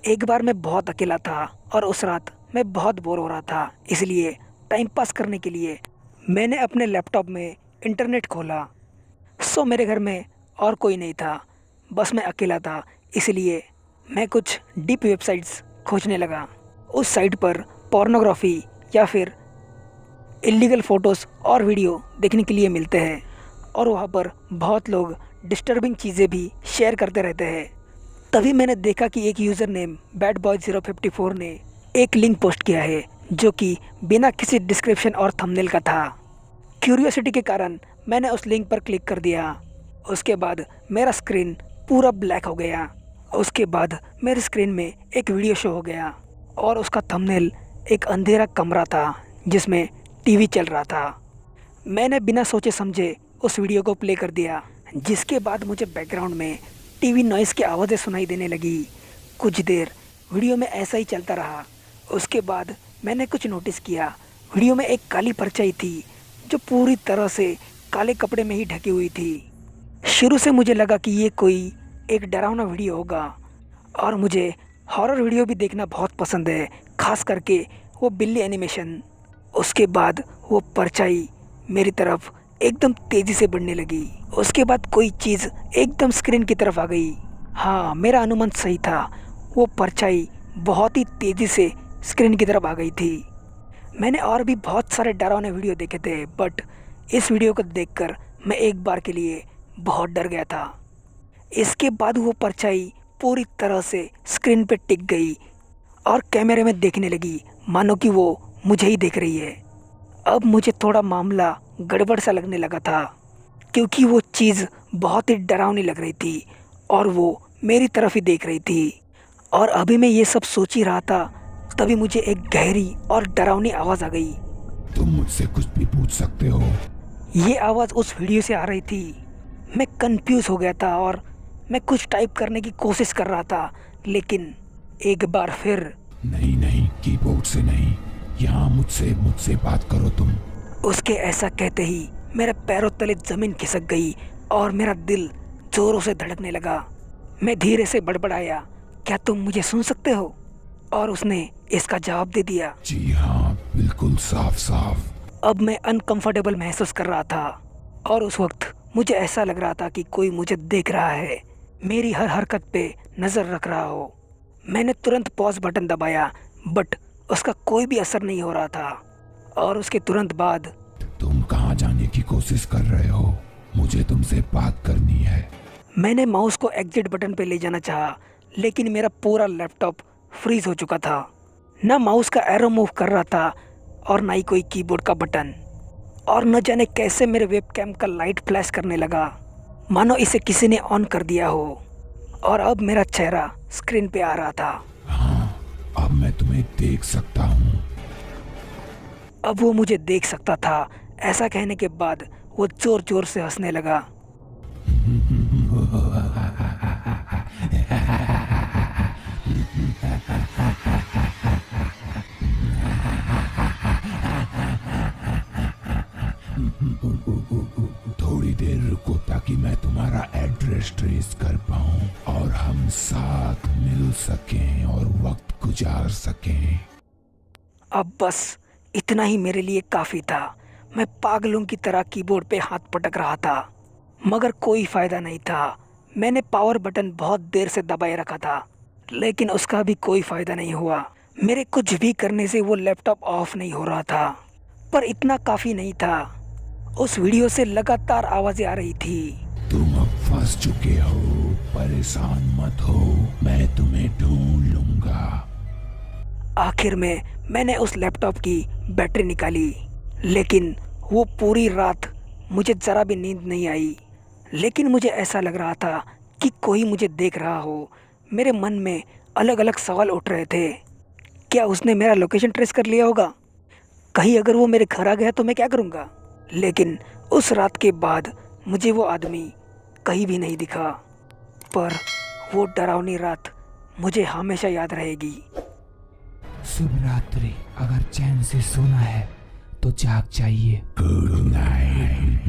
एक बार मैं बहुत अकेला था और उस रात मैं बहुत बोर हो रहा था, इसलिए टाइम पास करने के लिए मैंने अपने लैपटॉप में इंटरनेट खोला। मेरे घर में और कोई नहीं था, बस मैं अकेला था। इसलिए मैं कुछ डीप वेबसाइट्स खोजने लगा। उस साइट पर पोर्नोग्राफी या फिर इलीगल फोटोज़ और वीडियो देखने के लिए मिलते हैं, और वहाँ पर बहुत लोग डिस्टर्बिंग चीज़ें भी शेयर करते रहते हैं। तभी मैंने देखा कि एक यूज़र नेम बैड बॉय 054 ने एक लिंक पोस्ट किया है, जो कि बिना किसी डिस्क्रिप्शन और थंबनेल का था। क्यूरियोसिटी के कारण मैंने उस लिंक पर क्लिक कर दिया। उसके बाद मेरा स्क्रीन पूरा ब्लैक हो गया। उसके बाद मेरे स्क्रीन में एक वीडियो शो हो गया, और उसका थंबनेल एक अंधेरा कमरा था जिसमें टीवी चल रहा था। मैंने बिना सोचे समझे उस वीडियो को प्ले कर दिया, जिसके बाद मुझे बैकग्राउंड में टीवी नॉइज़ की आवाज़ें सुनाई देने लगी। कुछ देर वीडियो में ऐसा ही चलता रहा। उसके बाद मैंने कुछ नोटिस किया। वीडियो में एक काली परछाई थी जो पूरी तरह से काले कपड़े में ही ढकी हुई थी। शुरू से मुझे लगा कि ये कोई एक डरावना वीडियो होगा, और मुझे हॉरर वीडियो भी देखना बहुत पसंद है, खास करके वो बिल्ली एनिमेशन। उसके बाद वो परछाई मेरी तरफ एकदम तेज़ी से बढ़ने लगी। उसके बाद कोई चीज़ एकदम स्क्रीन की तरफ आ गई। हाँ, मेरा अनुमान सही था। वो परछाई बहुत ही तेज़ी से स्क्रीन की तरफ आ गई थी। मैंने और भी बहुत सारे डरावने वीडियो देखे थे, बट इस वीडियो को देखकर मैं एक बार के लिए बहुत डर गया था। इसके बाद वो परछाई पूरी तरह से स्क्रीन पे टिक गई और कैमरे में देखने लगी, मानो कि वो मुझे ही देख रही है। अब मुझे थोड़ा मामला गड़बड़ सा लगने लगा था, क्योंकि वो चीज़ बहुत ही डरावनी लग रही थी और वो मेरी तरफ ही देख रही थी। और अभी मैं ये सब सोच ही रहा था, तभी मुझे एक गहरी और डरावनी आवाज़ आ गई। तुम मुझसे कुछ भी पूछ सकते हो। ये आवाज़ उस वीडियो से आ रही थी। मैं कंफ्यूज हो गया था और मैं कुछ टाइप करने की कोशिश कर रहा था, लेकिन एक बार फिर नहीं नहीं, कीबोर्ड से नहीं, यहाँ मुझसे मुझसे बात करो तुम। उसके ऐसा कहते ही मेरे पैरों तले जमीन खिसक गई और मेरा दिल जोरों से धड़कने लगा। मैं धीरे से बड़बड़ाया, क्या तुम मुझे सुन सकते हो? और उसने इसका जवाब दे दिया। जी हाँ, बिल्कुल साफ साफ। अब मैं अनकंफर्टेबल महसूस कर रहा था, और उस वक्त मुझे ऐसा लग रहा था कि कोई मुझे देख रहा है, मेरी हर हरकत पे नज़र रख रहा हो। मैंने तुरंत पॉज बटन दबाया, बट उसका कोई भी असर नहीं हो रहा था। और उसके तुरंत बाद तुम कहाँ जाने की कोशिश कर रहे हो? मुझे तुमसे बात करनी है। मैंने माउस को एग्जिट बटन पे ले जाना चाहा, लेकिन मेरा पूरा लैपटॉप फ्रीज हो चुका था। ना माउस का एरो मूव कर रहा था और ना ही कोई कीबोर्ड का बटन। और न जाने कैसे मेरे वेबकैम का लाइट फ्लैश करने लगा, मानो इसे किसी ने ऑन कर दिया हो। और अब मेरा चेहरा स्क्रीन पे आ रहा था। हाँ, अब मैं तुम्हें देख सकता हूँ। अब वो मुझे देख सकता था। ऐसा कहने के बाद वो जोर जोर से हंसने लगा। थोड़ी देर रुको ताकि मैं तुम्हारा एड्रेस ट्रेस कर पाऊँ और हम साथ मिल सकें और वक्त गुजार सकें। अब बस इतना ही मेरे लिए काफ़ी था। मैं पागलों की तरह कीबोर्ड पे हाथ पटक रहा था, मगर कोई फ़ायदा नहीं था। मैंने पावर बटन बहुत देर से दबाए रखा था, लेकिन उसका भी कोई फ़ायदा नहीं हुआ। मेरे कुछ भी करने से वो लैपटॉप ऑफ नहीं हो रहा था। पर इतना काफ़ी नहीं था। उस वीडियो से लगातार आवाज़ें आ रही थी। तुम अब फंस चुके हो, परेशान मत हो, मैं तुम्हें ढूंढ लूंगा। आखिर में मैंने उस लैपटॉप की बैटरी निकाली, लेकिन वो पूरी रात मुझे ज़रा भी नींद नहीं आई। लेकिन मुझे ऐसा लग रहा था कि कोई मुझे देख रहा हो। मेरे मन में अलग अलग सवाल उठ रहे थे। क्या उसने मेरा लोकेशन ट्रेस कर लिया होगा? कहीं अगर वो मेरे घर आ गया तो मैं क्या करूँगा? लेकिन उस रात के बाद मुझे वो आदमी कहीं भी नहीं दिखा। पर वो डरावनी रात मुझे हमेशा याद रहेगी। शुभ रात्रि। अगर चैन से सोना है तो जाग जाइए। Good night.